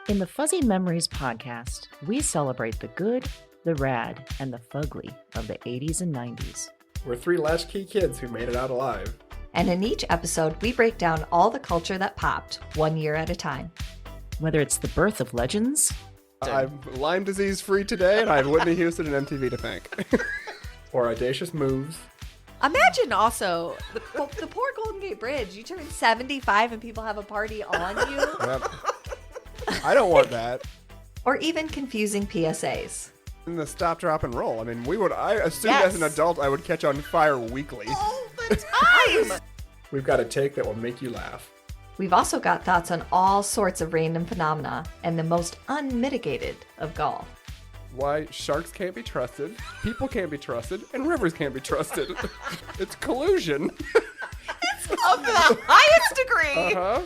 In the Fuzzy Memories podcast, we celebrate the good, the rad, and the fugly of the 80s and 90s. We're three latchkey kids who made it out alive. And in each episode, we break down all the culture that popped, 1 year at a time. Whether it's the birth of legends... I'm Lyme disease free today, and I have Whitney Houston and MTV to thank. Or audacious moves. Imagine also the poor Golden Gate Bridge. You turn 75 and people have a party on you. Yep. I don't want that. Or even confusing PSAs. And the stop, drop, and roll. I mean, I assumed as an adult I would catch on fire weekly. All the time! We've got a take that will make you laugh. We've also got thoughts on all sorts of random phenomena and the most unmitigated of golf. Why sharks can't be trusted, people can't be trusted, and rivers can't be trusted. It's collusion. It's of the highest degree. Uh-huh.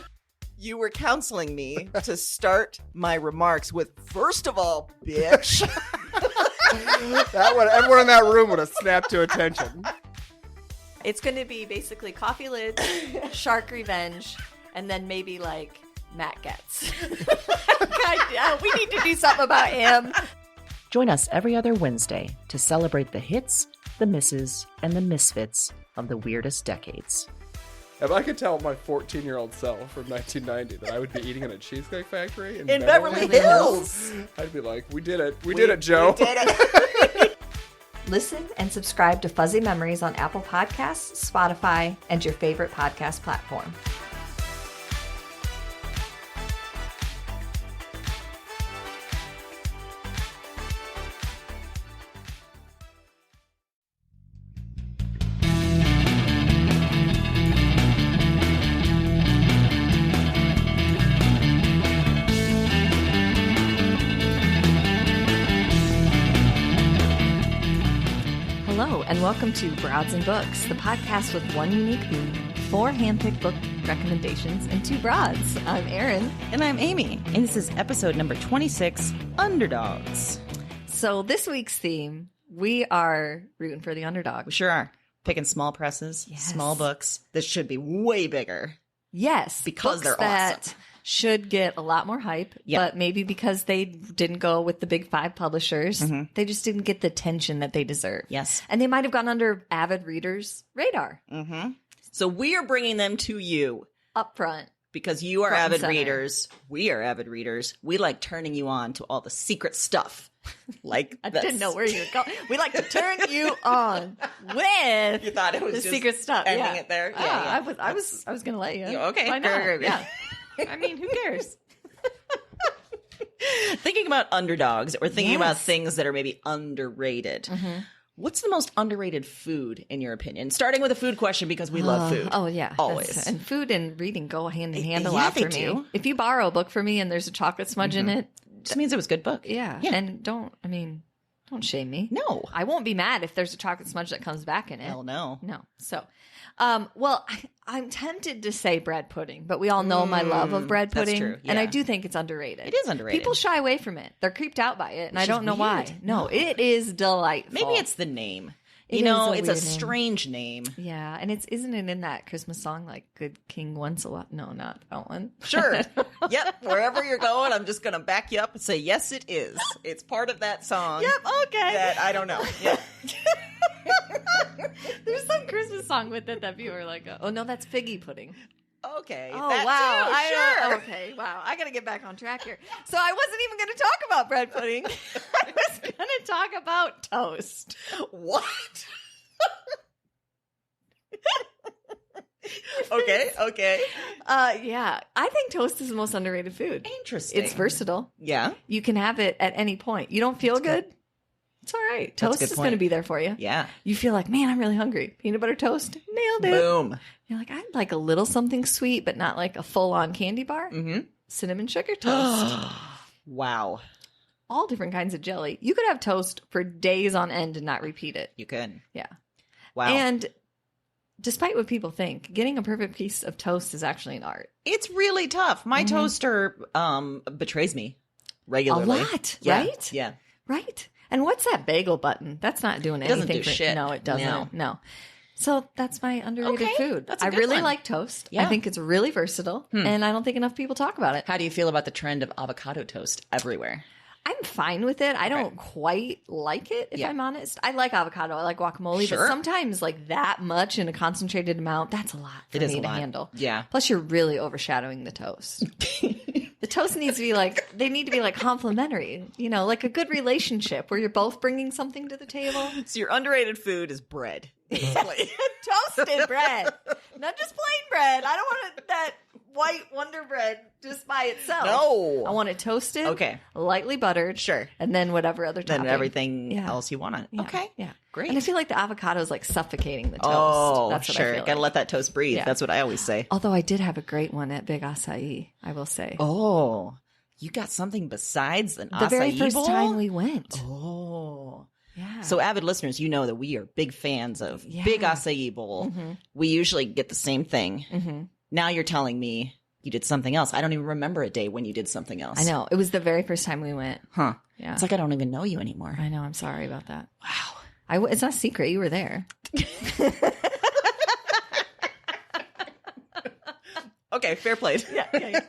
You were counseling me to start my remarks with, first of all, bitch. Everyone in that room would have snapped to attention. It's going to be basically coffee lids, shark revenge, and then maybe like Matt Getz. God, we need to do something about him. Join us every other Wednesday to celebrate the hits, the misses, and the misfits of the weirdest decades. If I could tell my 14-year-old self from 1990 that I would be eating in a Cheesecake Factory in Beverly Hills, I'd be like, we did it. We did it, Joe. We did it. Listen and subscribe to Fuzzy Memories on Apple Podcasts, Spotify, and your favorite podcast platform. Hello, and welcome to Broads and Books, the podcast with one unique theme, 4 handpicked book recommendations, and 2 broads. I'm Erin. And I'm Amy. And this is episode number 26, Underdogs. So this week's theme, we are rooting for the underdog. We sure are. Picking small presses, Yes. small books. This should be way bigger. Yes, Because books they're that awesome. should get a lot more hype, Yeah. but maybe because they didn't go with the big 5 publishers, they just didn't get the attention that they deserve. Yes. And they might have gone under avid readers' radar Mm-hmm. So we are bringing them to you up front. because you are Front and avid center. readers. We are avid readers. We like turning you on to all the secret stuff. Like I this. didn't know where you were going. We like to turn you on with You thought it was the just secret stuff. ending Yeah. it there? Ah, Yeah, I was going to let you. Yeah, okay. Why not? Great. Yeah. I mean, who cares? Thinking about underdogs or thinking about Yes. things that are maybe underrated. What's the most underrated food in your opinion? Starting with a food question because we love food. Oh, yeah. Always. That's- And food and reading go hand in hand a Yeah, lot they for me. do. If you borrow a book for me and there's a chocolate smudge in it, Just means it was a good book. yeah. Yeah. And don't shame me. No. I won't be mad if there's a chocolate smudge that comes back in it. Hell no. No. So, I'm tempted to say bread pudding, but we all know my love of bread that's pudding. true, And I yeah. do think it's underrated. It is underrated. People shy away from it. They're creeped out by it, and I Which don't is know why. weird. No, No. it is delightful. Maybe it's the name. It You know, is a it's a weird name. strange name. Yeah, and isn't it in that Christmas song like "Good King Once a Lot"? No, not that one. Sure. Yep. Wherever you're going, I'm just going to back you up and say, yes, it is. It's part of that song. Yep. Okay. That I don't know. Yeah. There's some Christmas song with it that people are like, "Oh no, that's figgy pudding." Okay. Oh that wow! Too, sure. Okay, wow! I got to get back on track here. So I wasn't even going to talk about bread pudding. I was going to talk about toast. What? Okay. Yeah, I think toast is the most underrated food. Interesting. It's versatile. Yeah. You can have it at any point. You don't feel good? It's all right. That's a Toast good is point. going to be there for you. Yeah. You feel like, man, I'm really hungry. Peanut butter toast, nailed it. Boom. You're like, I'd like a little something sweet, but not like a full-on candy bar. Mm-hmm. Cinnamon sugar toast. Wow. All different kinds of jelly. You could have toast for days on end and not repeat it. You could. Yeah. Wow. And despite what people think, getting a perfect piece of toast is actually an art. it's really tough. My toaster betrays me regularly. A lot, Yeah. right? Yeah. Right. And what's that bagel button? That's not doing It doesn't anything do for shit. No, it doesn't. No. So that's my underrated Okay, food. that's a I good really one. like toast. Yeah. I think it's really versatile, and I don't think enough people talk about it. How do you feel about the trend of avocado toast everywhere? I'm fine with it. I don't quite like it, if Yeah. I'm honest. I like avocado. I like guacamole, Sure. but sometimes like that much in a concentrated amount, that's a lot for It is me a to lot. handle. Yeah. Plus, you're really overshadowing the toast. The toast needs to be they need to be like complementary, like a good relationship where you're both bringing something to the table. So your underrated food is bread. Basically. Toasted bread, not just plain bread. I don't want that white Wonder Bread just by itself. No. I want it toasted, Okay. lightly buttered, Sure. and then whatever other topping. Then everything Yeah. else you want on it. Yeah, Okay. yeah, Great. And I feel like the avocado is like suffocating the toast. Oh, That's what I sure. feel Gotta like. let that toast breathe. Yeah. That's what I always say. Although I did have a great one at Big Acai, I will say. Oh, you got something besides an the very acai first bowl? time we went. Oh. Yeah. So avid listeners, you know that we are big fans of Yeah. Big Acai Bowl. We usually get the same thing. Now you're telling me you did something else. I don't even remember a day when you did something else. I know. It was the very first time we went. Huh. Yeah. It's like I don't even know you anymore. I know. I'm sorry about that. Wow. It's not a secret. You were there. Okay, fair play. Yeah.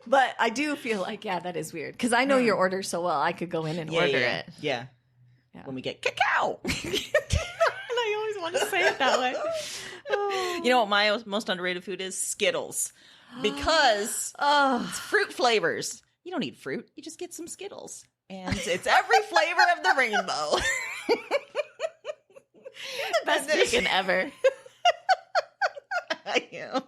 But I do feel like, that is weird. Because I know your order so well. I could go in and order it. Yeah. Yeah. When we get cacao. And I always want to say it that way. You know what my most underrated food is? Skittles. Because it's fruit flavors. You don't need fruit. You just get some Skittles. And it's every flavor of the rainbow. Best vegan ever. I am.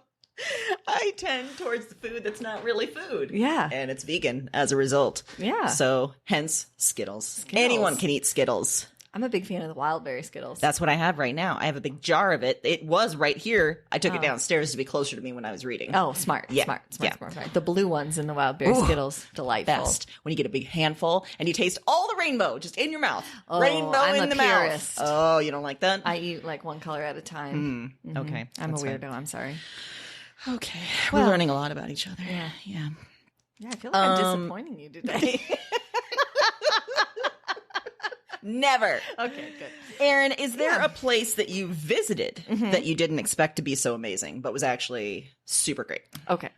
I tend towards the food that's not really food. Yeah. And it's vegan as a result. Yeah. So hence Skittles. Anyone can eat Skittles. I'm a big fan of the wild berry Skittles. That's what I have right now. I have a big jar of it. It was right here. I took it downstairs to be closer to me when I was reading. Oh, smart. Yeah. Smart. Yeah. The blue ones in the wild berry Skittles. Delightful. Best when you get a big handful and you taste all the rainbow just in your mouth. Oh, Rainbow I'm in a the purist. mouth. Oh, you don't like that? I eat like one color at a time. Okay. I'm that's a fine. weirdo. I'm sorry. Okay. We're learning a lot about each other. Yeah. Yeah. Yeah, I feel like I'm disappointing you today. Never. Okay, good. Erin, is there a place that you visited that you didn't expect to be so amazing, but was actually super great? Okay.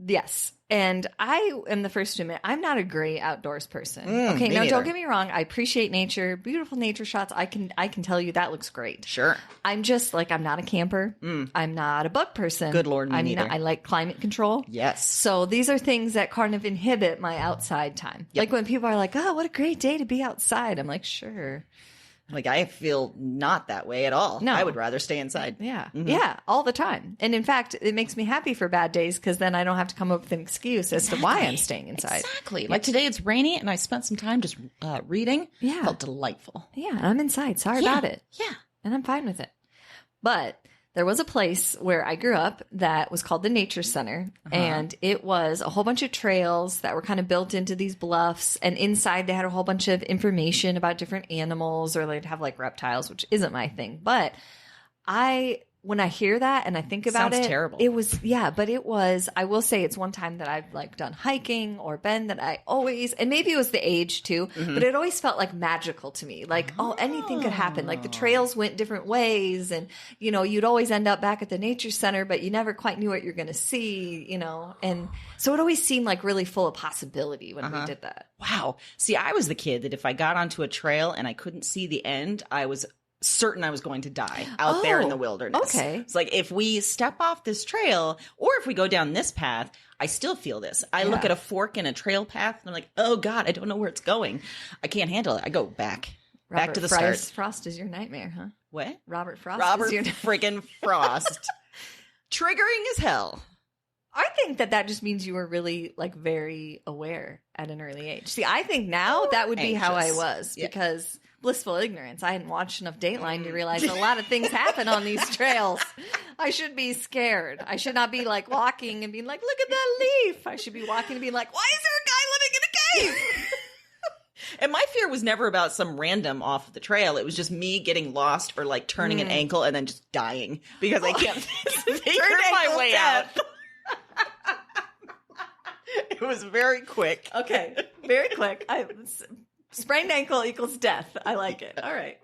Yes. And I am the first to admit, I'm not a great outdoors person. Okay, me now neither. don't get me wrong. I appreciate nature, beautiful nature shots. I can tell you that looks great. Sure. I'm just like, I'm not a camper. I'm not a bug person. Good Lord, me neither. I like climate control. Yes. So these are things that kind of inhibit my outside time. Like when people are like, oh, what a great day to be outside. I'm like, sure. Like, I feel not that way at all. No. I would rather stay inside. Yeah. Yeah. All the time. And in fact, it makes me happy for bad days because then I don't have to come up with an excuse as to why I'm staying inside. Exactly. Like today it's rainy and I spent some time just reading. Yeah. Felt delightful. Yeah. I'm inside. Sorry about it. Yeah. And I'm fine with it. But there was a place where I grew up that was called the Nature Center. And it was a whole bunch of trails that were kind of built into these bluffs. And inside they had a whole bunch of information about different animals, or they'd have like reptiles, which isn't my thing. But when I hear that and I think about Sounds it, terrible. it was, I will say it's one time that I've like done hiking or been that I always, and maybe it was the age too, but it always felt like magical to me. Like, anything could happen. Like the trails went different ways and, you'd always end up back at the nature center, but you never quite knew what you're going to see, and so it always seemed like really full of possibility when we did that. Wow. See, I was the kid that if I got onto a trail and I couldn't see the end, I was certain I was going to die out there in the wilderness. Okay. It's like if we step off this trail or if we go down this path, I still feel this. I look at a fork in a trail path and I'm like, oh God, I don't know where it's going. I can't handle it. I go back to the start. Frost is your nightmare, huh? What? Robert Frost Robert is your friggin' Frost. Triggering as hell. I think that just means you were really like very aware at an early age. See, I think now that would be how I Anxious. was Yeah. because blissful ignorance. I hadn't watched enough Dateline to realize a lot of things happen on these trails. I should be scared. I should not be like walking and being like, look at that leaf. I should be walking and being like, why is there a guy living in a cave? And my fear was never about some random off the trail. It was just me getting lost or like turning an ankle and then just dying because I can't figure my ankle way death. out. It was very quick. Okay, very quick. Sprained ankle equals death. I like it. All right.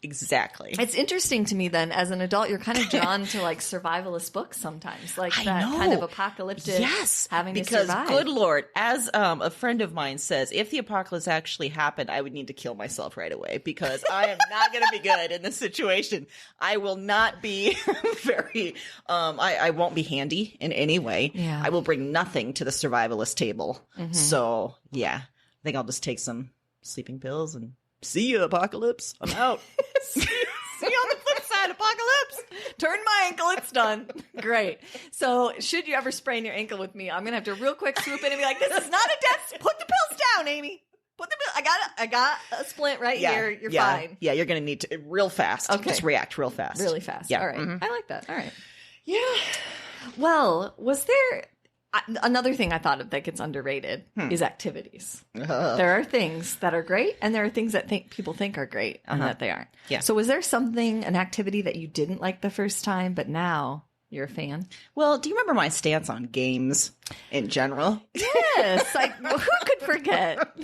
Exactly. It's interesting to me then, as an adult, you're kind of drawn to like survivalist books sometimes, like I that know. kind of apocalyptic having to survive. Good Lord, as a friend of mine says, if the apocalypse actually happened, I would need to kill myself right away because I am not going to be good in this situation. I will not be very, I won't be handy in any way. Yeah. I will bring nothing to the survivalist table. So, yeah, I think I'll just take some sleeping pills and see you, apocalypse. I'm out. See you on the flip side, apocalypse. Turn my ankle, it's done. Great. So, should you ever sprain your ankle with me, I'm gonna have to real quick swoop in and be like, "This is not a death. Put the pills down, Amy. Put the pill. I got a splint right here. You're fine. Yeah, you're gonna need to real fast. Okay. Just react real fast. Really fast. Yeah. All right. I like that. All right. Yeah. Well, was there another thing I thought of that gets underrated is activities. There are things that are great, and there are things that people think are great and that they aren't. Yeah. So was there an activity that you didn't like the first time, but now you're a fan? Well, do you remember my stance on games in general? Yes. Who could forget?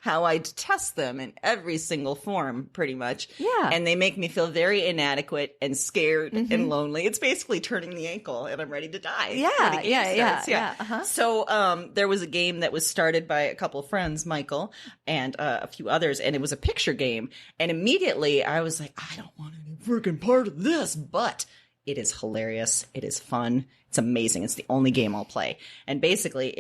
How I detest them in every single form, pretty much. Yeah. And they make me feel very inadequate and scared and lonely. It's basically turning the ankle and I'm ready to die. when the game starts. Yeah. Uh-huh. So there was a game that was started by a couple of friends, Michael and a few others, and it was a picture game. And immediately I was like, I don't want any freaking part of this, but it is hilarious. It is fun. It's amazing. It's the only game I'll play. And basically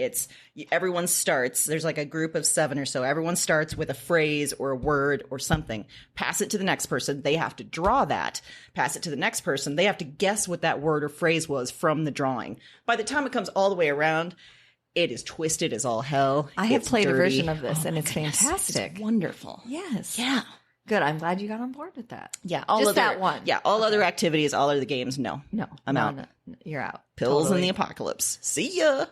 everyone starts, there's like a group of 7 or so. Everyone starts with a phrase or a word or something. Pass it to the next person. They have to draw that. Pass it to the next person. They have to guess what that word or phrase was from the drawing. By the time it comes all the way around, it is twisted as all hell. I have It's played dirty. a version of this, and my it's goodness. fantastic. It's wonderful. Yes. Yeah. Good. I'm glad you got on board with that. Yeah. Just that one. Yeah. All other activities, all other games, no. No. I'm out. No, you're out. Pills Totally. in the apocalypse. See ya.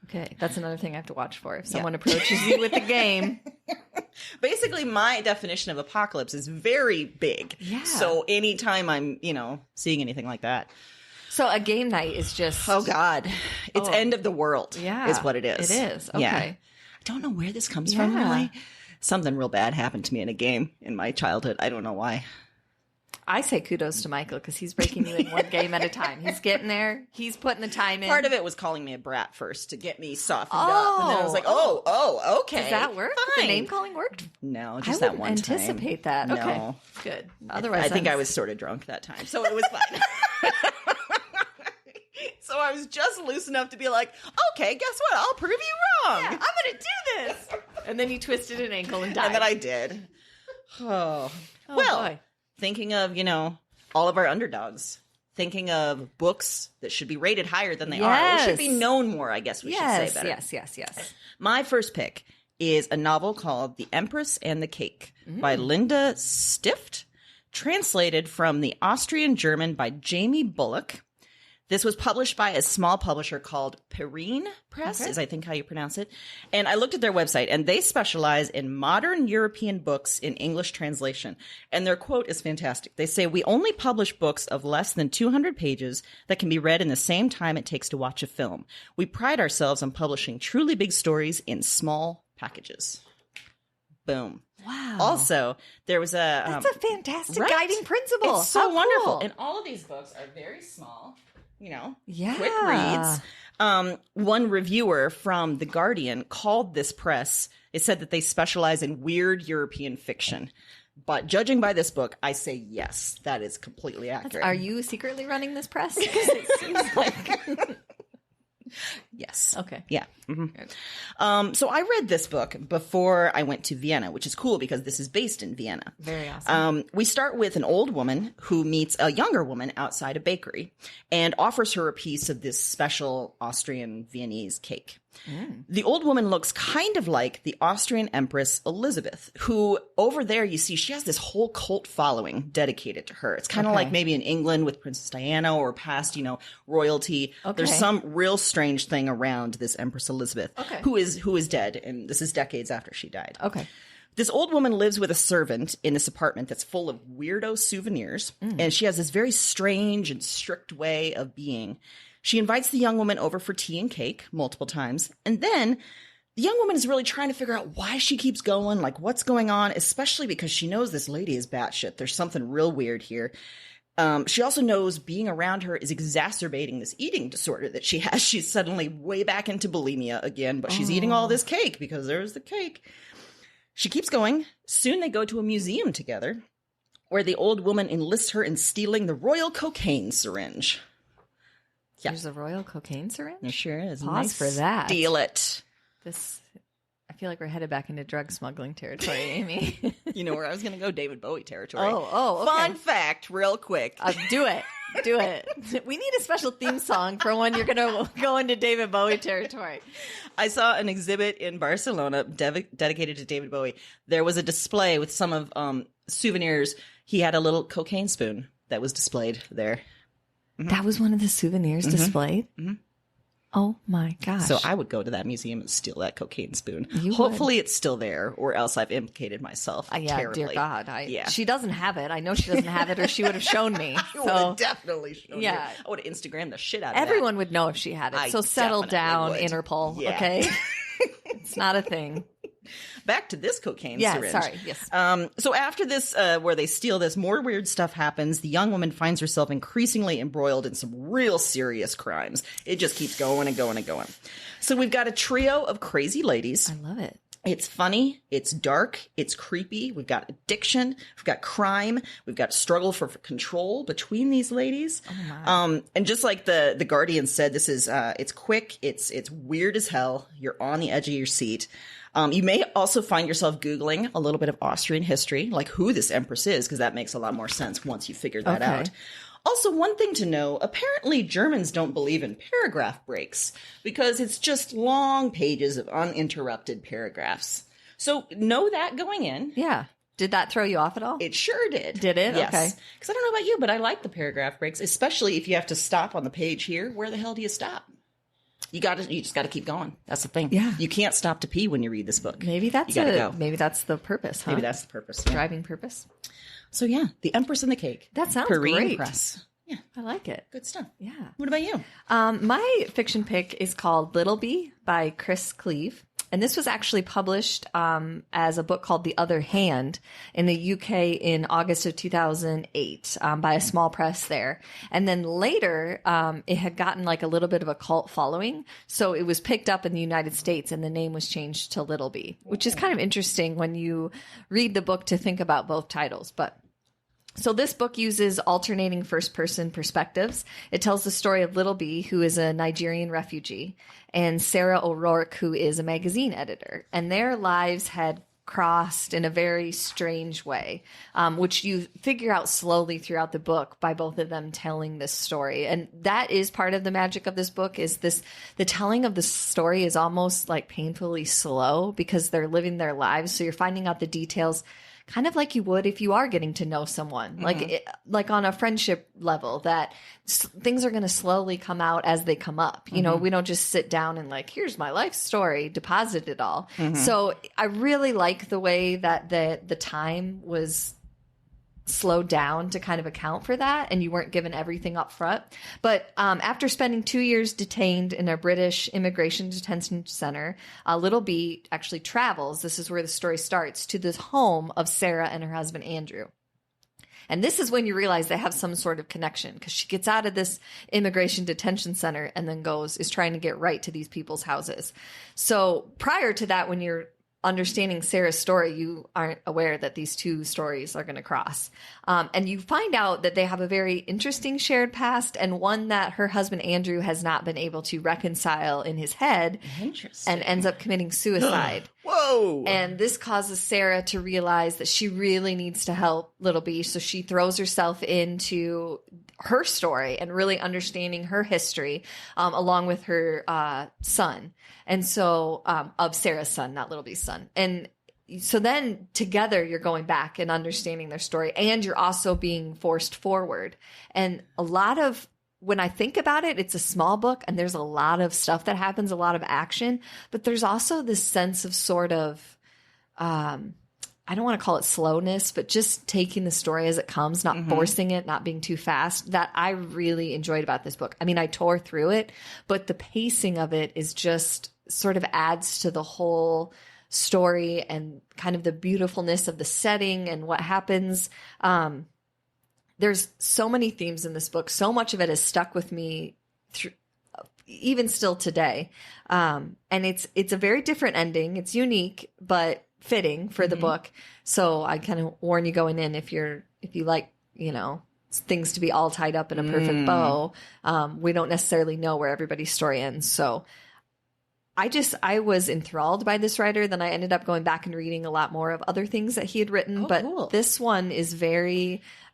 Okay. That's another thing I have to watch for. If someone approaches you with a game. Basically, my definition of apocalypse is very big. Yeah. So anytime I'm, seeing anything like that. So a game night is just. Oh, God. It's end of the world. Yeah. Is what it is. It is. Okay. Yeah. I don't know where this comes from, Yeah. really. Something real bad happened to me in a game in my childhood. I don't know why. I say kudos to Michael because he's breaking you in one game at a time. He's getting there. He's putting the time in. Part of it was calling me a brat first to get me sottened up. And then I was like, okay. Does that work? Fine. The name calling worked? No, I just that wouldn't one time. anticipate that. No. Okay. Good. Otherwise, I think I was sort of drunk that time, so it was fine. So I was just loose enough to be like, okay, guess what? I'll prove you wrong. I'm going to do this. And then you twisted an ankle and died. And then I did. Oh well, boy. thinking of, all of our underdogs. Thinking of books that should be rated higher than they are. Or should be known more, I guess we should say better. Yes. My first pick is a novel called The Empress and the Cake by Linda Stift, translated from the Austrian German by Jamie Bullock. This was published by a small publisher called Perrine Press, is I think how you pronounce it. And I looked at their website, and they specialize in modern European books in English translation. And their quote is fantastic. They say, "We only publish books of less than 200 pages that can be read in the same time it takes to watch a film. We pride ourselves on publishing truly big stories in small packages." Boom. Wow. Also, there was a... That's a fantastic right? guiding principle. It's so How wonderful. cool. And all of these books are very small. Yeah. Quick reads. One reviewer from The Guardian called this press. It said that they specialize in weird European fiction. But judging by this book, I say yes, that is completely accurate. Are you secretly running this press? Because it seems like... Yes. Okay. Yeah. Mm-hmm. So I read this book before I went to Vienna, which is cool because this is based in Vienna. Very awesome. We start with an old woman who meets a younger woman outside a bakery and offers her a piece of this special Austrian Viennese cake. The old woman looks kind of like the Austrian Empress Elizabeth, who over there, you see, she has this whole cult following dedicated to her. It's kind of like maybe in England with Princess Diana or past, royalty. Okay. There's some real strange thing around this Empress Elizabeth, who is dead, and this is decades after she died. Okay. This old woman lives with a servant in this apartment that's full of weirdo souvenirs, and she has this very strange and strict way of being. She invites the young woman over for tea and cake multiple times, and then The young woman is really trying to figure out why she keeps going, like what's going on, especially because she knows this lady is batshit. There's something real weird here. She also knows being around her is exacerbating this eating disorder that she has. She's suddenly way back into bulimia again, but she's eating all this cake because there's the cake. She keeps going. Soon they go to a museum together where the old woman enlists her in stealing the royal cocaine syringe. Yeah. There's a royal cocaine syringe? There sure is. Pause for that. Steal it. I feel like we're headed back into drug smuggling territory, Amy. You know where I was going to go? David Bowie territory. Oh, okay. Fun fact, real quick. Do it. Do it. We need a special theme song for when you're going to go into David Bowie territory. I saw an exhibit in Barcelona dedicated to David Bowie. There was a display with some of souvenirs. He had a little cocaine spoon that was displayed there. Mm-hmm. That was one of the souvenirs displayed? Mm-hmm. Oh my gosh. So I would go to that museum and steal that cocaine spoon. You Hopefully would. It's still there, or else I've implicated myself terribly. Dear God. She doesn't have it. I know she doesn't have it, or she would have shown me. I would have definitely shown you. I would have Instagrammed the shit out of that. Everyone would know if she had it. So settle down, would. Interpol, Yeah. okay? It's not a thing. Back to this cocaine syringe. Sorry. Yes. So after this, where they steal this, more weird stuff happens. The young woman finds herself increasingly embroiled in some real serious crimes. It just keeps going and going and going. So we've got a trio of crazy ladies. I love it. It's funny, it's dark, it's creepy. We've got addiction, we've got crime, we've got struggle for control between these ladies. Oh my. And just like the Guardian said, this is it's quick, it's weird as hell. You're on the edge of your seat. You may also find yourself Googling a little bit of Austrian history, like who this empress is, because that makes a lot more sense once you figure that out. Also, one thing to know, apparently Germans don't believe in paragraph breaks because it's just long pages of uninterrupted paragraphs. So know that going in. Yeah. Did that throw you off at all? It sure did. Did it? Yes. Okay. Because I don't know about you, but I like the paragraph breaks, especially if you have to stop on the page here. Where the hell do you stop? You just got to keep going. That's the thing. Yeah. You can't stop to pee when you read this book. Maybe that's you gotta go. Maybe that's the purpose, huh? Maybe that's the purpose. Yeah. Driving purpose. So yeah, The Empress and the Cake. That sounds Korean great. Press. Yeah. I like it. Good stuff. Yeah. What about you? My fiction pick is called Little Bee by Chris Cleave. And this was actually published as a book called The Other Hand in the UK in August of 2008 by a small press there. And then later, it had gotten like a little bit of a cult following. So it was picked up in the United States and the name was changed to Little Bee, which is kind of interesting when you read the book to think about both titles. So this book uses alternating first-person perspectives. It tells the story of Little Bee, who is a Nigerian refugee, and Sarah O'Rourke, who is a magazine editor. And their lives had crossed in a very strange way, which you figure out slowly throughout the book by both of them telling this story. And that is part of the magic of this book, is the telling of the story is almost like painfully slow because they're living their lives. So you're finding out the details kind of like you would if you are getting to know someone, like on a friendship level, that things are going to slowly come out as they come up. You know, we don't just sit down and like, here's my life story, deposit it all. So I really like the way that the time was slowed down to kind of account for that, and you weren't given everything up front. But after spending 2 years detained in a British immigration detention center, Little Bee actually travels, this is where the story starts, to the home of Sarah and her husband Andrew. And this is when you realize they have some sort of connection, because she gets out of this immigration detention center and then is trying to get right to these people's houses. So prior to that, when you're understanding Sarah's story, you aren't aware that these two stories are going to cross. And you find out that they have a very interesting shared past, and one that her husband Andrew has not been able to reconcile in his head, and ends up committing suicide. Whoa! And this causes Sarah to realize that she really needs to help Little Bee. So she throws herself into her story and really understanding her history, along with her son. And so, of Sarah's son, not Little Bee's son. And so then together you're going back and understanding their story, and you're also being forced forward. And a lot of, when I think about it, it's a small book and there's a lot of stuff that happens, a lot of action, but there's also this sense of sort of, I don't want to call it slowness, but just taking the story as it comes, not forcing it, not being too fast, that I really enjoyed about this book. I mean, I tore through it, but the pacing of it is just sort of adds to the whole story and kind of the beautifulness of the setting and what happens. There's so many themes in this book. So much of it has stuck with me through, even still today. And it's a very different ending. It's unique, but fitting for the book. So I kind of warn you going in, if you like, things to be all tied up in a perfect bow. We don't necessarily know where everybody's story ends. So I was enthralled by this writer. Then I ended up going back and reading a lot more of other things that he had written. But this one is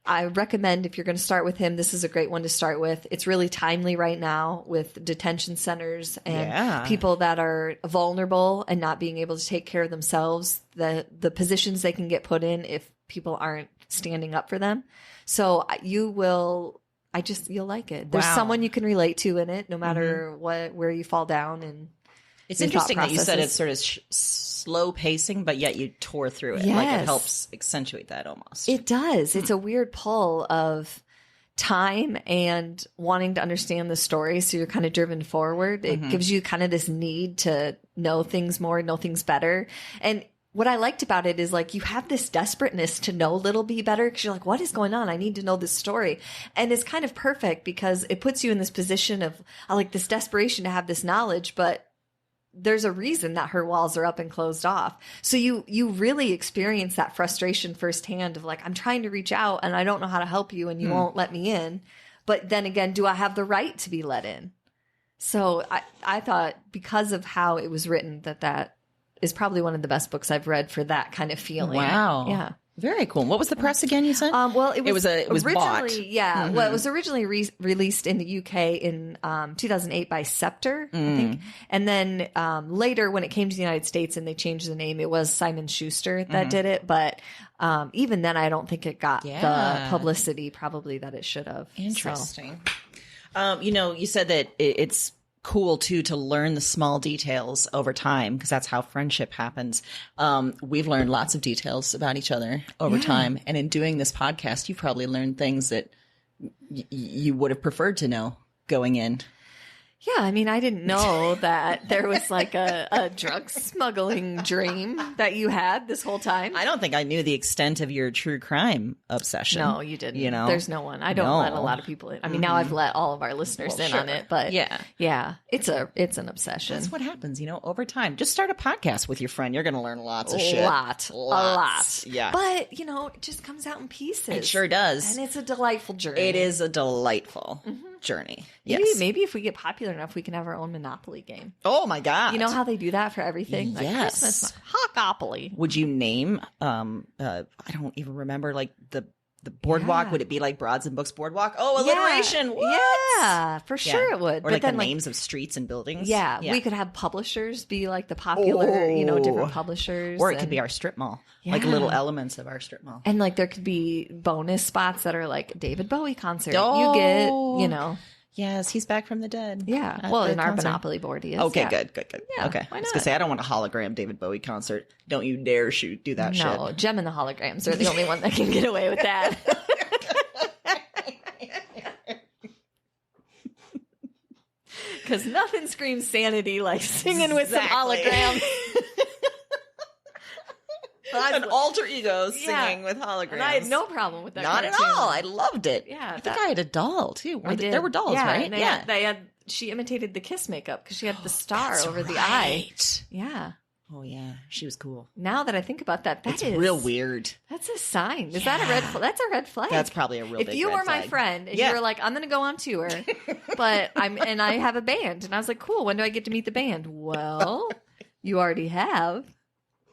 I recommend, if you're going to start with him, this is a great one to start with. It's really timely right now with detention centers and people that are vulnerable and not being able to take care of themselves, the positions they can get put in if people aren't standing up for them. So you'll like it. There's someone you can relate to in it, no matter where you fall down. And it's interesting that you said it's sort of slow pacing, but yet you tore through it. Yes. Like it helps accentuate that almost. It does. It's a weird pull of time and wanting to understand the story. So you're kind of driven forward. It gives you kind of this need to know things more, know things better. And what I liked about it is like you have this desperateness to know Little B better because you're like, what is going on? I need to know this story. And it's kind of perfect because it puts you in this position of like this desperation to have this knowledge, but there's a reason that her walls are up and closed off. So you really experience that frustration firsthand of like, I'm trying to reach out and I don't know how to help you and you won't let me in. But then again, do I have the right to be let in? So I thought because of how it was written that is probably one of the best books I've read for that kind of feeling. Wow. Yeah. Very cool. What was the press again, you said? Well, it was originally bought. Yeah. Well, it was originally released in the UK in 2008 by Scepter, I think. And then later when it came to the United States and they changed the name, it was Simon Schuster that did it. But even then, I don't think it got the publicity probably that it should have. Interesting. So. You said that it's cool too to learn the small details over time because that's how friendship happens. We've learned lots of details about each other over time, and in doing this podcast you've probably learned things that you would have preferred to know going in. Yeah, I mean, I didn't know that there was like a drug smuggling dream that you had this whole time. I don't think I knew the extent of your true crime obsession. No, you didn't. There's no one. I don't let a lot of people in. I mean, now I've let all of our listeners in on it, but yeah, it's an obsession. That's what happens, over time. Just start a podcast with your friend. You're going to learn lots of shit. A lot. Yeah. But, it just comes out in pieces. It sure does. And it's a delightful journey. It is a delightful journey. Yes. Maybe if we get popular enough, we can have our own Monopoly game. Oh my God. You know how they do that for everything? Like yes. Christmas, Hawkopoly. Would you name, I don't even remember, like the boardwalk? Would it be like Broads and Books Boardwalk? Oh, alliteration. Yeah, what? Yeah, for sure it would. Or like the names of streets and buildings. Yeah, we could have publishers be like the popular, different publishers. Or it could be our strip mall. Like little elements of our strip mall. And like there could be bonus spots that are like David Bowie concert. You get, Yes, he's back from the dead. Yeah. Well, in our Monopoly board, he is. Okay, good. Yeah, okay. I was going to say, I don't want a hologram David Bowie concert. Don't you dare do that shit. No, Jem and the holograms are the only one that can get away with that. Because nothing screams sanity like singing with some holograms. An alter ego singing with holograms. And I had no problem with that. Not cartoon. at all. I loved it. Yeah. I think I had a doll too. I did. There were dolls, right? And she imitated the kiss makeup because she had the star over the eye. Yeah. Oh yeah, she was cool. Now that I think about that, it's real weird. That's a sign. Is that a red flag? That's a red flag. That's probably a real big red flag. If you were my friend and you were like, I'm going to go on tour, but I have a band. And I was like, cool, when do I get to meet the band? Well, you already have.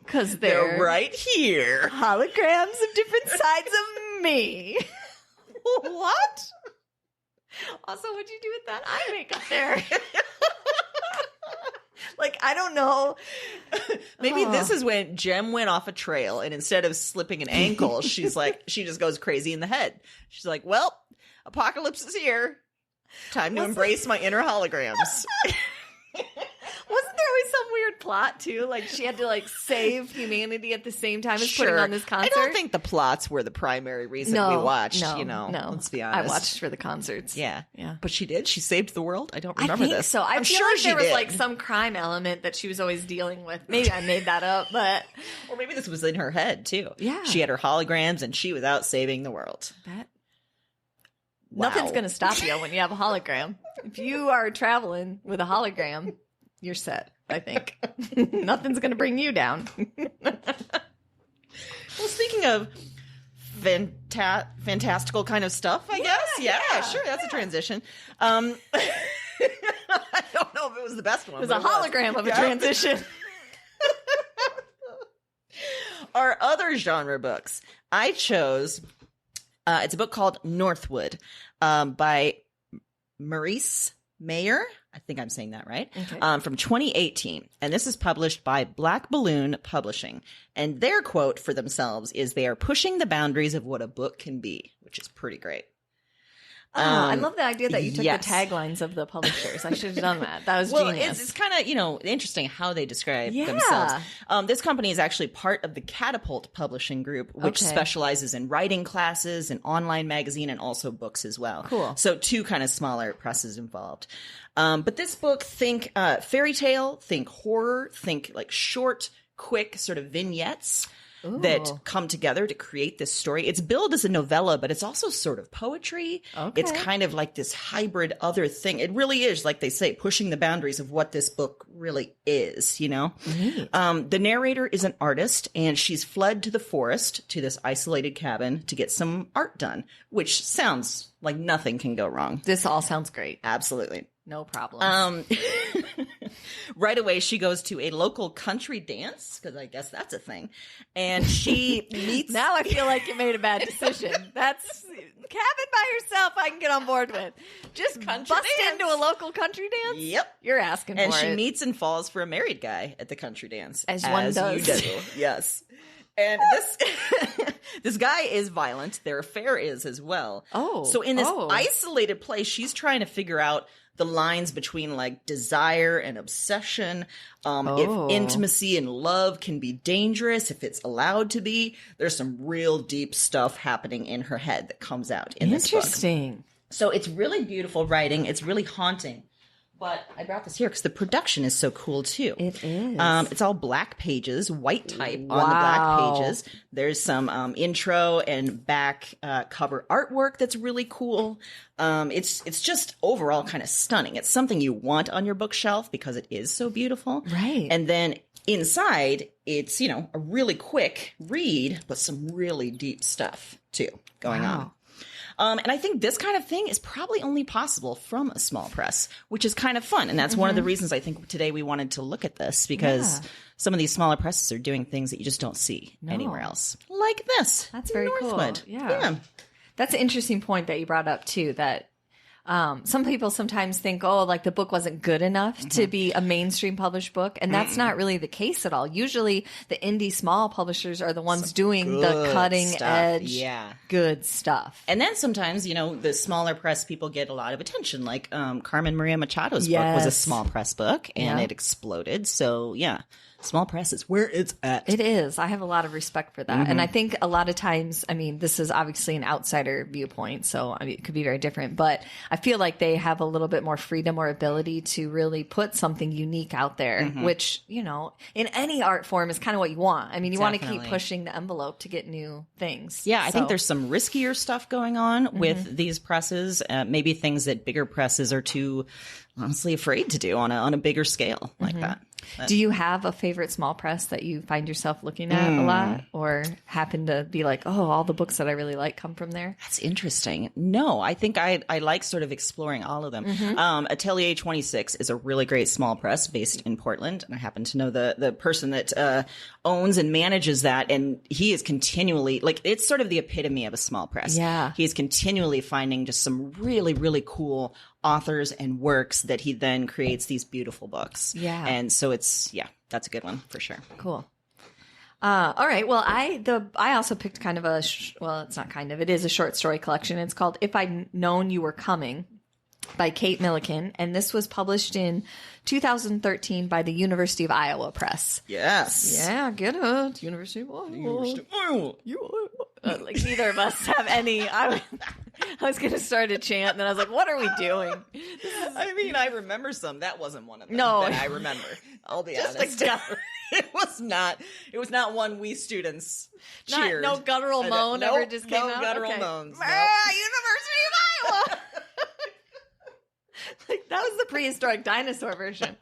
Because they're right here. Holograms of different sides of me. What? Also, what'd you do with that eye makeup there? Like, I don't know. Maybe this is when Jem went off a trail and instead of slipping an ankle, she's like, she just goes crazy in the head. She's like, well, apocalypse is here. Time to embrace my inner holograms. Wasn't there always some weird plot too? Like she had to like save humanity at the same time as putting on this concert? I don't think the plots were the primary reason we watched, No. Let's be honest. I watched for the concerts. Yeah. Yeah. But she did? She saved the world? I don't remember I think this. so. I I'm feel sure like there she was did. like some crime element that she was always dealing with. Maybe I made that up, but Or maybe this was in her head, too. Yeah. She had her holograms and she was out saving the world. nothing's going to stop you when you have a hologram. If you are traveling with a hologram, you're set, I think. Nothing's going to bring you down. Well, speaking of fantastical kind of stuff, I guess. Yeah, sure. That's a transition. I don't know if it was the best one. It was a hologram of a transition. Our other genre books, I chose, it's a book called Northwood by Maurice Mayer. I think I'm saying that right. Okay. From 2018. And this is published by Black Balloon Publishing. And their quote for themselves is they are pushing the boundaries of what a book can be, which is pretty great. I love the idea that you took yes. the taglines of the publishers. I should have done that. That was Well, genius. it's kind of, interesting how they describe themselves. This company is actually part of the Catapult Publishing Group, which specializes in writing classes, an online magazine, and also books as well. Cool. So two kind of smaller presses involved. But this book, think fairy tale, think horror, think like short, quick sort of vignettes. That come together to create this story. It's billed as a novella, but it's also sort of poetry. Okay. It's kind of like this hybrid other thing. It really is, like they say, pushing the boundaries of what this book really is, The narrator is an artist, and she's fled to the forest, to this isolated cabin, to get some art done, which sounds like nothing can go wrong. This all sounds great. Absolutely. No problem. Right away, she goes to a local country dance, because I guess that's a thing. And she meets... Now I feel like you made a bad decision. That's cabin by yourself I can get on board with. Just Country bust dance. into a local country dance? Yep. You're asking And for it. she meets and falls for a married guy at the country dance. As one does. You do. Yes. And this guy is violent. Their affair is as well. Oh. So in this isolated place, she's trying to figure out the lines between like desire and obsession, if intimacy and love can be dangerous, if it's allowed to be. There's some real deep stuff happening in her head that comes out in this book. Interesting. So it's really beautiful writing. It's really haunting. But I brought this here because the production is so cool too. It is. It's all black pages, white type on the black pages. There's some intro and back cover artwork that's really cool. It's just overall kind of stunning. It's something you want on your bookshelf because it is so beautiful. Right. And then inside, it's, a really quick read, but some really deep stuff too going on. And I think this kind of thing is probably only possible from a small press, which is kind of fun. And that's one of the reasons I think today we wanted to look at this, because some of these smaller presses are doing things that you just don't see anywhere else. Like this. That's very Northwood. cool. Yeah. That's an interesting point that you brought up too, that some people sometimes think, like the book wasn't good enough to be a mainstream published book. And that's not really the case at all. Usually the indie small publishers are the ones doing the cutting edge, good stuff. And then sometimes, the smaller press people get a lot of attention. Like Carmen Maria Machado's book was a small press book and it exploded. So small press is where it's at. It is. I have a lot of respect for that. And I think a lot of times, this is obviously an outsider viewpoint, so it could be very different, but I feel like they have a little bit more freedom or ability to really put something unique out there, which, in any art form is kind of what you want. You want to keep pushing the envelope to get new things. Yeah, I think there's some riskier stuff going on with these presses, maybe things that bigger presses are too honestly afraid to do on a bigger scale like that. Do you have a favorite small press that you find yourself looking at a lot, or happen to be like, all the books that I really like come from there? That's interesting. No, I think I like sort of exploring all of them. Atelier 26 is a really great small press based in Portland, and I happen to know the person that owns and manages that, and he is continually, it's sort of the epitome of a small press. Yeah. He's continually finding just some really, really cool authors and works that he then creates these beautiful books. Yeah. And so that's a good one for sure. Cool. All right. Well, I also picked kind of it's not kind of, it is a short story collection. It's called If I'd Known You Were Coming. by Kate Milliken, and this was published in 2013 by the University of Iowa Press. Yes. Yeah, get it. University of Iowa. Like neither of us have any. I was going to start a chant, and then I was like, what are we doing? I mean, I remember some. That wasn't one of them. No. that I remember. I'll be honest. It was not one we students cheered. No guttural moan ever just came out? No guttural Okay. moans. University of Iowa! Like, that was the prehistoric dinosaur version.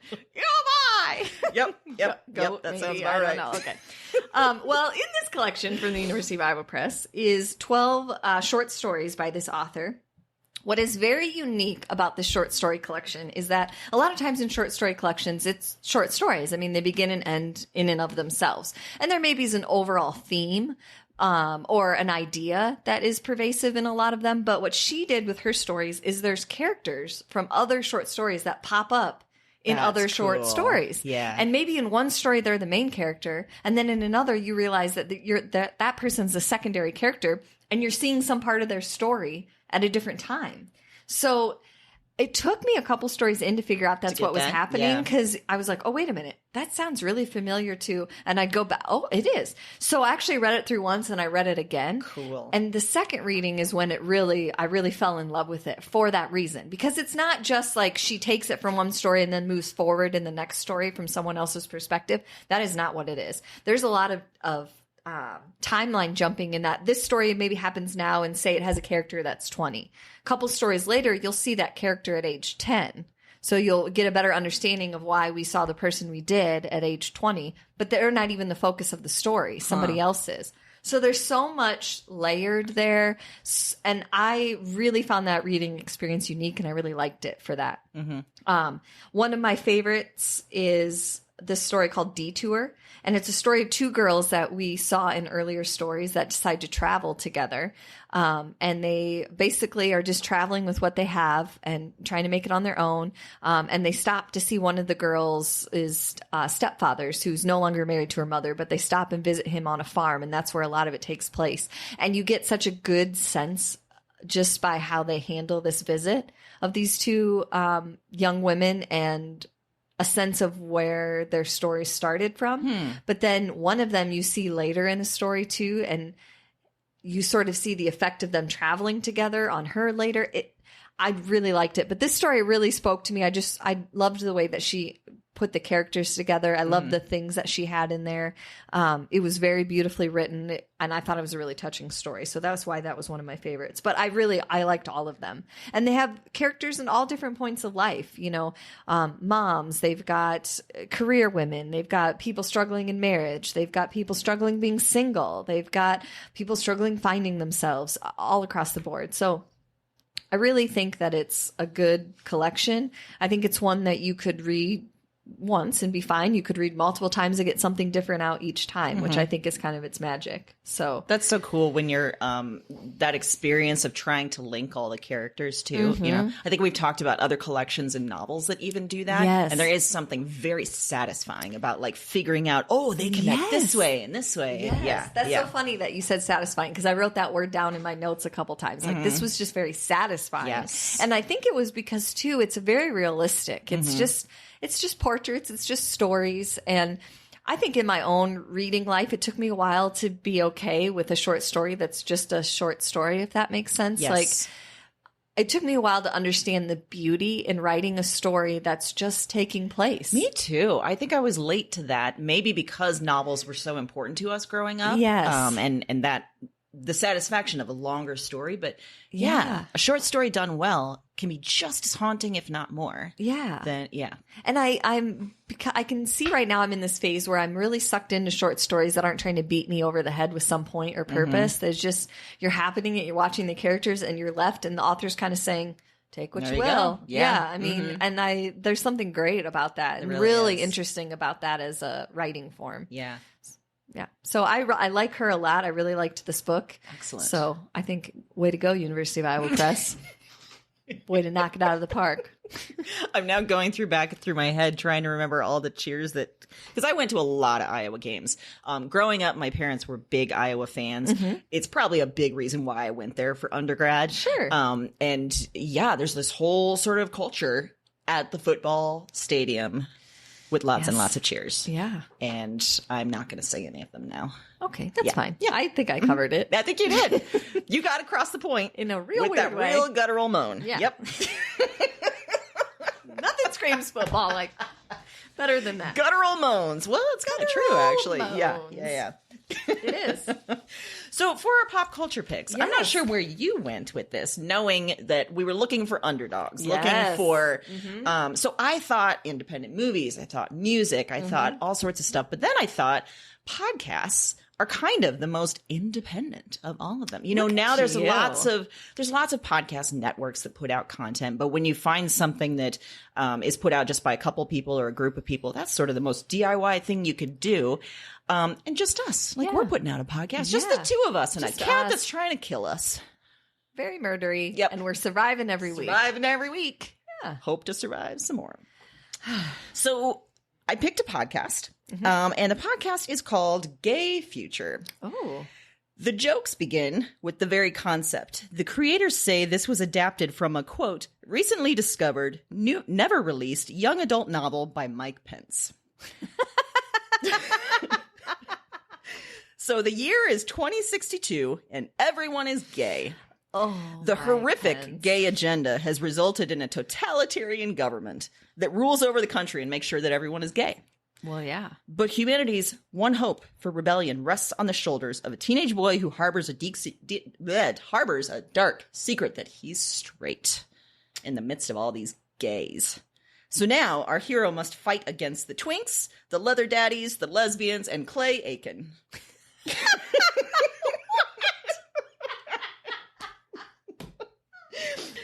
Yep. That maybe, sounds I about don't right. know. Okay. Well, in this collection from the University of Iowa Press is 12 short stories by this author. What is very unique about this short story collection is that a lot of times in short story collections, it's short stories. I mean, they begin and end in and of themselves. And there maybe is an overall theme or an idea that is pervasive in a lot of them. But what she did with her stories is there's characters from other short stories that pop up in That's other short cool. stories. Yeah. And maybe in one story, they're the main character. And then in another, you realize that that person's a secondary character and you're seeing some part of their story at a different time. So it took me a couple stories in to figure out that's what was happening, because I was like, oh, wait a minute. That sounds really familiar too. And I'd go back. Oh, it is. So I actually read it through once and I read it again. Cool. And the second reading is when I really fell in love with it for that reason, because it's not just like she takes it from one story and then moves forward in the next story from someone else's perspective. That is not what it is. There's a lot of timeline jumping in that this story maybe happens now and say it has a character that's 20. A couple stories later, you'll see that character at age 10. So you'll get a better understanding of why we saw the person we did at age 20, but they're not even the focus of the story. Somebody else is. So there's so much layered there. And I really found that reading experience unique, and I really liked it for that. Mm-hmm. One of my favorites is this story called Detour. And it's a story of two girls that we saw in earlier stories that decide to travel together. And they basically are just traveling with what they have and trying to make it on their own. And they stop to see one of the girls' stepfathers, who's no longer married to her mother, but they stop and visit him on a farm. And that's where a lot of it takes place. And you get such a good sense just by how they handle this visit of these two young women, and a sense of where their story started from. But then one of them you see later in the story too, and you sort of see the effect of them traveling together on her later. I really liked it. But this story really spoke to me. I loved the way that she put the characters together. I loved the things that she had in there. It was very beautifully written, and I thought it was a really touching story. So that's why that was one of my favorites. But I liked all of them. And they have characters in all different points of life. You know, moms, they've got career women, they've got people struggling in marriage, they've got people struggling being single, they've got people struggling finding themselves, all across the board. So I really think that it's a good collection. I think it's one that you could read once and be fine. You could read multiple times and get something different out each time, which I think is kind of its magic. So that's so cool when you're that experience of trying to link all the characters too. You know, I think we've talked about other collections and novels that even do that. Yes. And there is something very satisfying about like figuring out, oh, they connect this way and this way. Yes. Yeah. That's so funny that you said satisfying, because I wrote that word down in my notes a couple times. Like, this was just very satisfying. Yes. And I think it was because too, it's very realistic. It's just portraits. It's just stories. And I think in my own reading life, it took me a while to be okay with a short story that's just a short story, if that makes sense. Yes. Like, it took me a while to understand the beauty in writing a story that's just taking place. Me too. I think I was late to that, maybe because novels were so important to us growing up. Yes. And that the satisfaction of a longer story. But Yeah. a short story done well can be just as haunting, if not more. Yeah. And I can see right now I'm in this phase where I'm really sucked into short stories that aren't trying to beat me over the head with some point or purpose. There's just, you're happening it, you're watching the characters and you're left, and the author's kind of saying, take what There you you will. go. Yeah. I mean, and there's something great about that, and really really is. interesting about that as a writing form. yeah. Yeah. So I like her a lot. I really liked this book. Excellent. So I think, way to go, University of Iowa Press. Way to knock it out of the park. I'm now going back through my head trying to remember all the cheers because I went to a lot of Iowa games. Growing up, my parents were big Iowa fans. It's probably a big reason why I went there for undergrad. Sure. And yeah, there's this whole sort of culture at the football stadium with lots and lots of cheers. Yeah. And I'm not going to say any of them now. Okay, that's fine. Yeah. I think I covered it. I think you did. You got across the point In a real with weird that way. real guttural moan. Yeah. Yep. Nothing screams football like better than that. Guttural moans. Well, it's kind of true, actually. Moans. Yeah. It is. So for our pop culture picks, I'm not Yes. sure where you went with this, knowing that we were looking for underdogs, looking Yes. for, so I thought independent movies, I thought music, I thought all sorts of stuff. But then I thought podcasts are kind of the most independent of all of them. You know, now there's you. lots of podcast networks that put out content, but when you find something that is put out just by a couple people or a group of people, that's sort of the most DIY thing you could do. And just us, like we're putting out a podcast, just the two of us and Just a cat us. that's trying to kill us. Very murdery. Yep. And we're surviving every week. Surviving every week. Yeah. Hope to survive some more. So I picked a podcast, and the podcast is called Gay Future. Oh. The jokes begin with the very concept. The creators say this was adapted from a, quote, recently discovered, never released young adult novel by Mike Pence. So the year is 2062, and everyone is gay. Oh. The Mike horrific Pence. gay agenda has resulted in a totalitarian government that rules over the country and makes sure that everyone is gay. Well, yeah. But humanity's one hope for rebellion rests on the shoulders of a teenage boy who harbors a dark secret that he's straight in the midst of all these gays. So now our hero must fight against the twinks, the leather daddies, the lesbians, and Clay Aiken.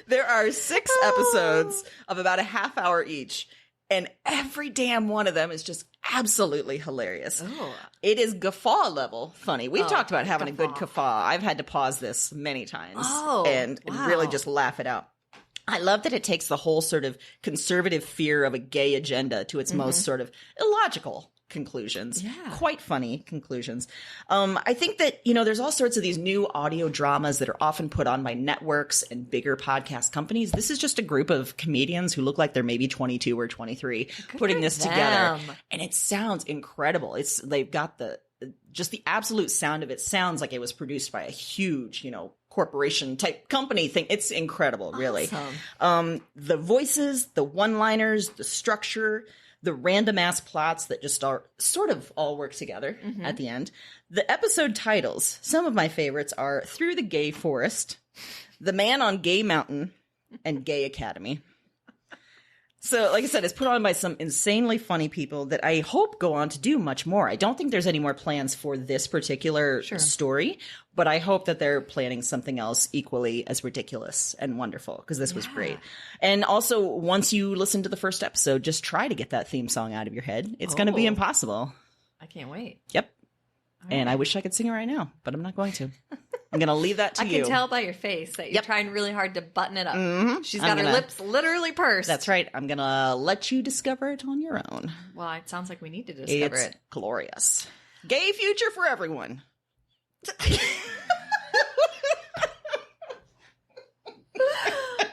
There are 6 episodes of about a half hour each, and every damn one of them is just absolutely hilarious. Oh. It is guffaw level funny. We've Oh, talked about having a good guffaw. guffaw. I've had to pause this many times and wow. really just laugh it out. I love that it takes the whole sort of conservative fear of a gay agenda to its most sort of illogical conclusions. Yeah. Quite funny conclusions. I think that, you know, there's all sorts of these new audio dramas that are often put on by networks and bigger podcast companies. This is just a group of comedians who look like they're maybe 22 or 23 putting for this them. together. And it sounds incredible. They've got just the absolute sound of it sounds like it was produced by a huge, you know, corporation type company thing. It's incredible, really. Awesome. The voices, the one-liners, the structure, the random ass plots that just are sort of all work together at the end. The episode titles, some of my favorites are Through the Gay Forest, The Man on Gay Mountain, and Gay Academy. So, like I said, it's put on by some insanely funny people that I hope go on to do much more. I don't think there's any more plans for this particular story, but I hope that they're planning something else equally as ridiculous and wonderful, because this was great. And also, once you listen to the first episode, just try to get that theme song out of your head. It's going to be impossible. I can't wait. Yep. And I wish I could sing it right now, but I'm not going to. I'm going to leave that to I you. can tell by your face that you're trying really hard to button it up. She's I'm got her gonna- lips literally pursed. That's right. I'm going to let you discover it on your own. Well, it sounds like we need to discover It's it. glorious. Gay future for everyone.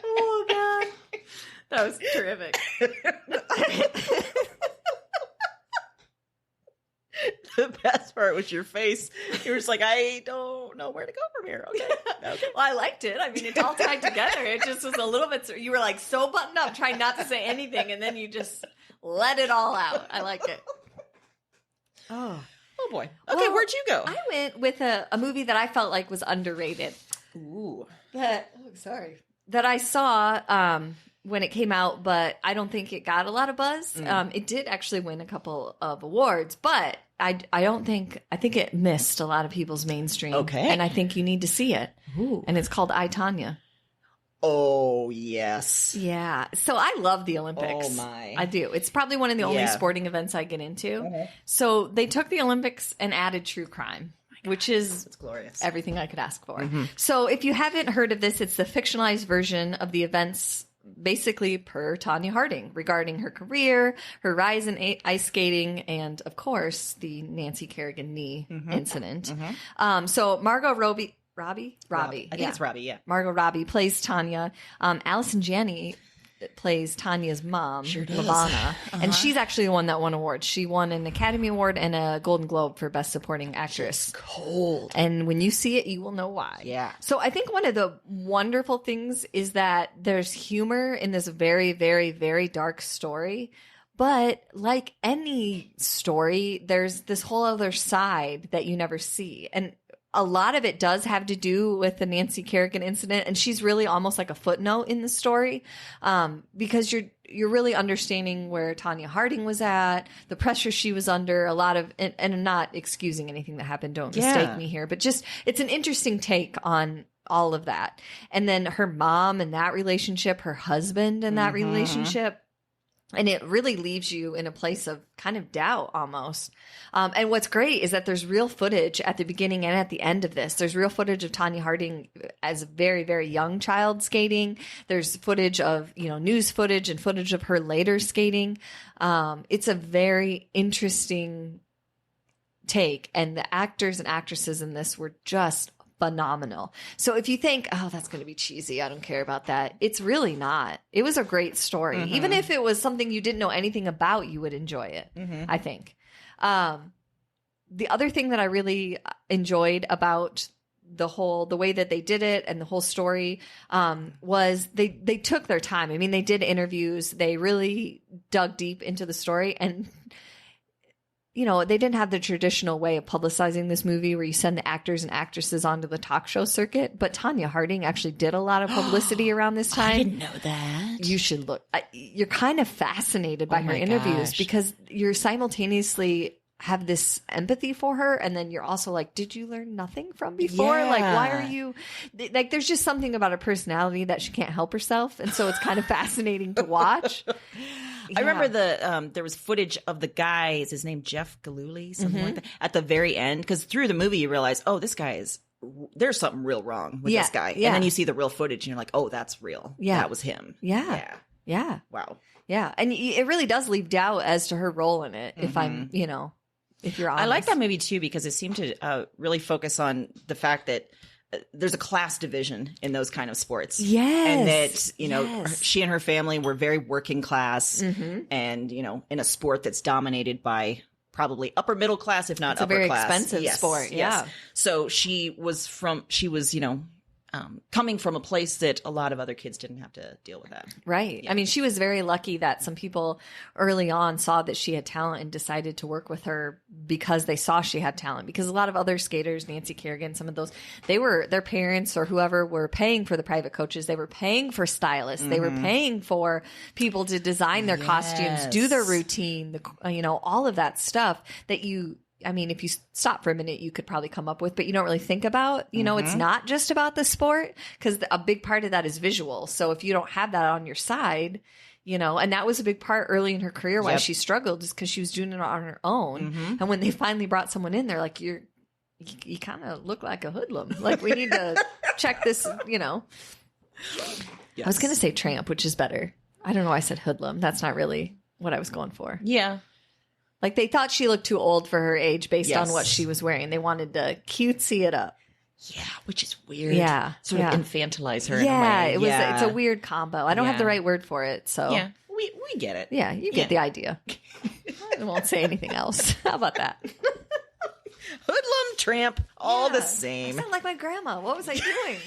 Oh, God. That was terrific. The best part was your face. You were just like, I don't know where to go from here. Okay. Okay. Well, I liked it. I mean, it's all tied together. It just was a little bit, you were like so buttoned up, trying not to say anything, and then you just let it all out. I like it. Oh. Oh boy. Okay, Well, where'd you go? I went with a movie that I felt like was underrated. Ooh. That I saw when it came out, but I don't think it got a lot of buzz. It did actually win a couple of awards, but I think it missed a lot of people's mainstream. Okay. And I think you need to see it. Ooh. And it's called I, Tonya. Oh, yes. Yeah. So I love the Olympics. Oh, my. I do. It's probably one of the only Yeah. sporting events I get into. So they took the Olympics and added true crime. which is It's glorious. everything I could ask for. So if you haven't heard of this, it's the fictionalized version of the events basically per Tanya Harding regarding her career, her rise in ice skating, and of course the Nancy Kerrigan knee incident. So Margot Robbie. I think it's Robbie, yeah. Margot Robbie plays Tanya. Allison Janney plays Tanya's mom, Lavana. And she's actually the one that won awards. She won an Academy Award and a Golden Globe for Best Supporting Actress. Cold. And when you see it, you will know why. Yeah. So I think one of the wonderful things is that there's humor in this very, very, very dark story. But like any story, there's this whole other side that you never see. And a lot of it does have to do with the Nancy Kerrigan incident, and she's really almost like a footnote in the story, because you're really understanding where Tanya Harding was at, the pressure she was under, a lot of, and I'm not excusing anything that happened. Don't mistake me here, but just it's an interesting take on all of that, and then her mom and that relationship, her husband and that relationship. And it really leaves you in a place of kind of doubt almost. And what's great is that there's real footage at the beginning and at the end of this. There's real footage of Tanya Harding as a very, very young child skating. There's footage of, news footage and footage of her later skating. It's a very interesting take. And the actors and actresses in this were just phenomenal. So if you think, oh, that's going to be cheesy, I don't care about that, it's really not. It was a great story. Even if it was something you didn't know anything about, you would enjoy it, I think. The other thing that I really enjoyed about the way that they did it and the whole story was they took their time. I mean, they did interviews. They really dug deep into the story, and they didn't have the traditional way of publicizing this movie where you send the actors and actresses onto the talk show circuit. But Tanya Harding actually did a lot of publicity around this time. I didn't know that. You should look. You're kind of fascinated by her interviews because you're simultaneously have this empathy for her, and then you're also like, did you learn nothing from before? Yeah. Like, why are you like, there's just something about her personality that she can't help herself, and so it's kind of fascinating to watch. I remember there was footage of the guy, is his name Jeff Gillooly, something like that, at the very end, because through the movie you realize, oh, this guy there's something real wrong with this guy. Yeah. And then you see the real footage and you're like, oh, that's real. Yeah. That was him. Yeah. Wow. Yeah. And it really does leave doubt as to her role in it, if I'm, if you're honest. I like that movie too because it seemed to really focus on the fact that there's a class division in those kind of sports. Yes. And that, she and her family were very working class and, in a sport that's dominated by probably upper middle class, if not upper class. It's a very expensive sport. Yeah. So she was, coming from a place that a lot of other kids didn't have to deal with that. Right. Yeah. I mean, she was very lucky that some people early on saw that she had talent and decided to work with her because they saw she had talent. Because a lot of other skaters, Nancy Kerrigan, some of those, their parents or whoever were paying for the private coaches. They were paying for stylists. They were paying for people to design their costumes, do their routine, all of that stuff that if you stop for a minute, you could probably come up with, but you don't really think about, it's not just about the sport, because a big part of that is visual. So if you don't have that on your side, and that was a big part early in her career why she struggled, is because she was doing it on her own. And when they finally brought someone in, they're like, you kind of look like a hoodlum. Like, we need to check this, Yes. I was going to say tramp, which is better. I don't know why I said hoodlum. That's not really what I was going for. Yeah. Like, they thought she looked too old for her age based on what she was wearing. They wanted to cutesy it up. Yeah, which is weird. Yeah. Sort of infantilize her yeah, in a way. It's a weird combo. I don't have the right word for it, so. Yeah, we get it. Yeah, you get the idea. I won't say anything else. How about that? Hoodlum, tramp, all the same. I sound like my grandma. What was I doing?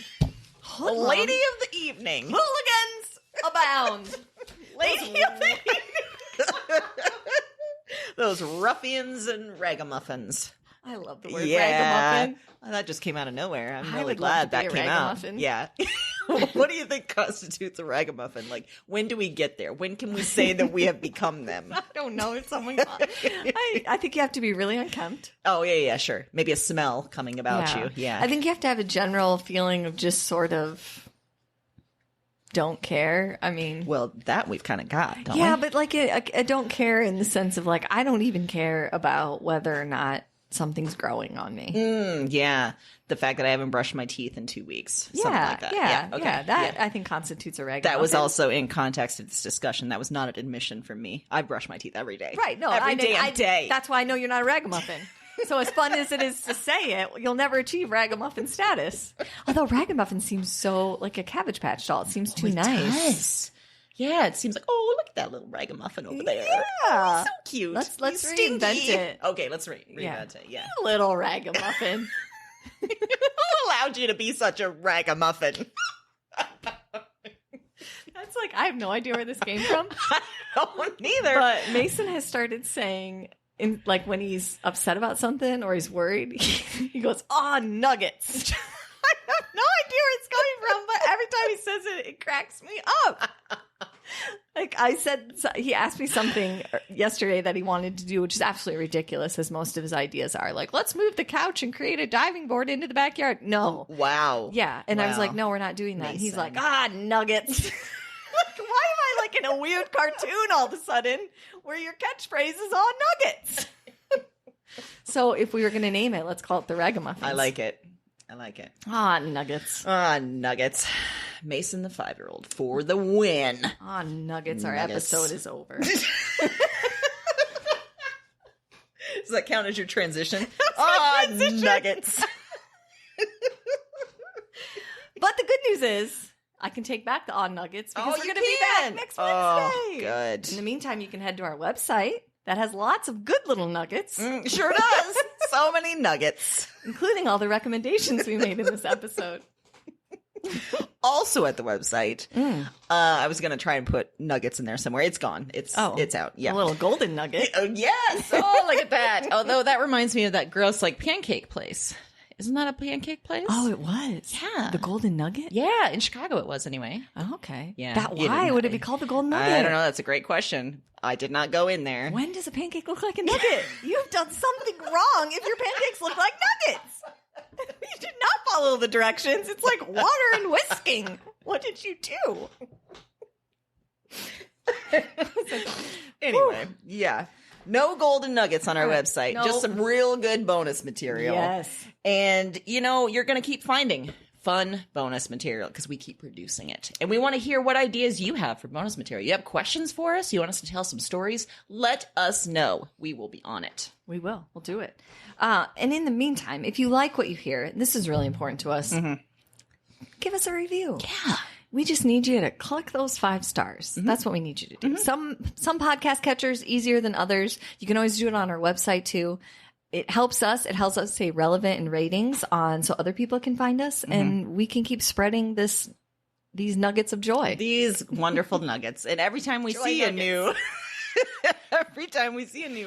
Hoodlum. Lady of the evening. Hooligans abound. Lady of the evening. Those ruffians and ragamuffins. I love the word ragamuffin. That just came out of nowhere. I'm I really would love glad to be that a came out. ragamuffin. Yeah. What do you think constitutes a ragamuffin? Like, when do we get there? When can we say that we have become them? I don't know. It's something. I think you have to be really unkempt. Oh, yeah, sure. Maybe a smell coming about you. Yeah. I think you have to have a general feeling of just sort of don't care. I mean, well, that we've kind of got, don't we? Yeah, but like I don't care in the sense of like, I don't even care about whether or not something's growing on me. Yeah. The fact that I haven't brushed my teeth in 2 weeks. Something like that. Yeah. That I think constitutes a ragamuffin. That was also in context of this discussion. That was not an admission from me. I brush my teeth every day. Right. No, every damn day. That's why I know you're not a ragamuffin. So as fun as it is to say it, you'll never achieve ragamuffin status. Although ragamuffin seems so like a Cabbage Patch doll. It seems too nice. Does. Yeah, it seems like, oh, look at that little ragamuffin over there. Yeah. Oh, so cute. Let's He's reinvent stinky. it. Okay, let's reinvent it. Yeah. Little ragamuffin. Who allowed you to be such a ragamuffin? That's like, I have no idea where this came from. I don't neither. But Mason has started saying, like when he's upset about something or he's worried, he goes, "Oh, nuggets." I have no idea where it's coming from, but every time he says it, it cracks me up. Like I said, he asked me something yesterday that he wanted to do, which is absolutely ridiculous, as most of his ideas are. Like, let's move the couch and create a diving board into the backyard. No. Wow. Yeah. And I was like, no, we're not doing that. And he's like, nuggets. Like, why am I like in a weird cartoon all of a sudden where your catchphrase is all nuggets? So if we were going to name it, let's call it the Ragamuffins. I like it. Nuggets. Nuggets. Mason the 5-year-old for the win. Nuggets. Our episode is over. Does that count as your transition? Nuggets. But the good news is I can take back the nuggets because we're going to be back next Wednesday. Oh, good. In the meantime, you can head to our website that has lots of good little nuggets. Sure does. So many nuggets. Including all the recommendations we made in this episode. Also at the website, I was going to try and put nuggets in there somewhere. It's gone. It's out. Yeah. A little golden nugget. Oh, yes. Oh, look at that. Although that reminds me of that gross like pancake place. Isn't that a pancake place? Oh, it was. Yeah. The Golden Nugget? Yeah, in Chicago it was anyway. Oh, okay. Yeah. Why would it be called the Golden Nugget? I don't know. That's a great question. I did not go in there. When does a pancake look like a nugget? You've done something wrong if your pancakes look like nuggets. You did not follow the directions. It's like water and whisking. What did you do? Anyway, yeah. No golden nuggets on our website. Nope. Just some real good bonus material. Yes. And, you're going to keep finding fun bonus material because we keep producing it. And we want to hear what ideas you have for bonus material. You have questions for us? You want us to tell some stories? Let us know. We will be on it. We will. We'll do it. And in the meantime, if you like what you hear, this is really important to us, give us a review. Yeah. We just need you to click those 5 stars. That's what we need you to do. Some podcast catchers easier than others. You can always do it on our website too. It helps us. It helps us stay relevant in ratings so other people can find us, and we can keep spreading these nuggets of joy. These wonderful nuggets. And every time we see a new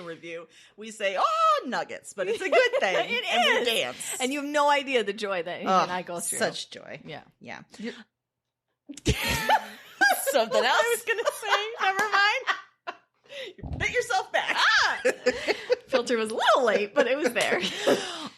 review, we say, "Oh, nuggets!" But it's a good thing. It and is. we dance, and you have no idea the joy that Amy and I go through. Such joy. Yeah. Something else. I was going to say, never mind. You bit yourself back. Filter was a little late, but it was there.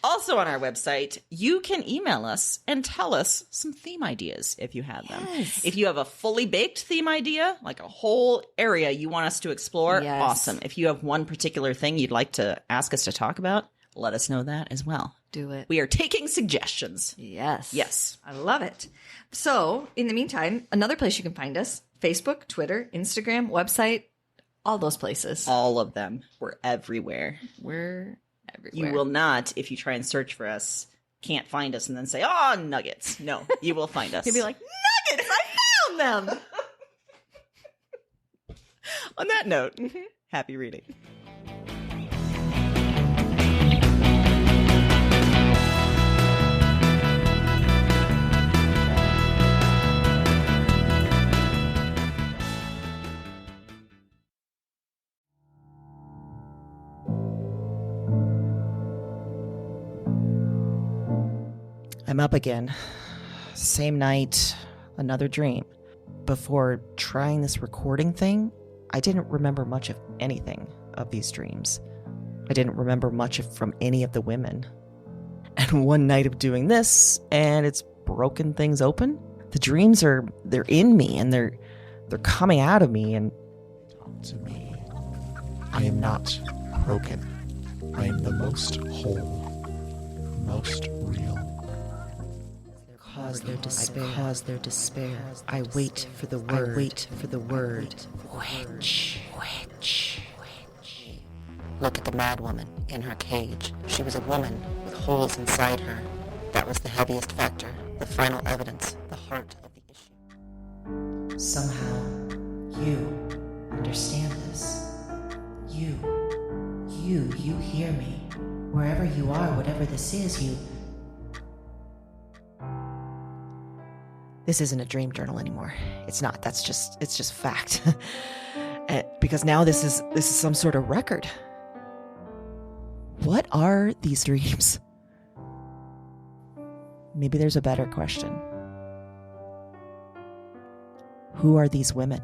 Also on our website, you can email us and tell us some theme ideas if you have them. Yes. If you have a fully baked theme idea, like a whole area you want us to explore, awesome. If you have one particular thing you'd like to ask us to talk about, let us know that as well. Do it. We are taking suggestions. Yes. I love it. So, in the meantime, another place you can find us, Facebook, Twitter, Instagram, website, all those places. All of them. We're everywhere. We're everywhere. You will not, if you try and search for us, can't find us and then say, "Oh, nuggets." No, you will find us. You'll be like, "Nuggets, I found them." On that note, happy reading. I'm up again. Same night, another dream. Before trying this recording thing, I didn't remember much of anything of these dreams. I didn't remember much from any of the women. And one night of doing this, and it's broken things open. The dreams they're in me, and they're coming out of me, and To me, I am not broken. I am the most whole, most real. Cause their despair. I wait for the word. Witch. Look at the mad woman in her cage. She was a woman with holes inside her. That was the heaviest factor, the final evidence, the heart of the issue. Somehow, you understand this. You hear me. Wherever you are, whatever this is, you... This isn't a dream journal anymore. It's not. It's just fact. Because now this is some sort of record. What are these dreams? Maybe there's a better question. Who are these women?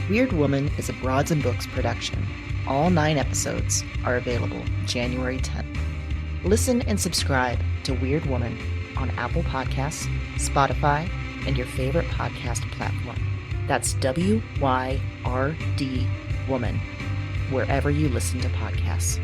Weird Woman is a Broads and Books production. All 9 episodes are available January 10th. Listen and subscribe to Weird Woman on Apple Podcasts, Spotify, and your favorite podcast platform. That's WYRD Woman, wherever you listen to podcasts.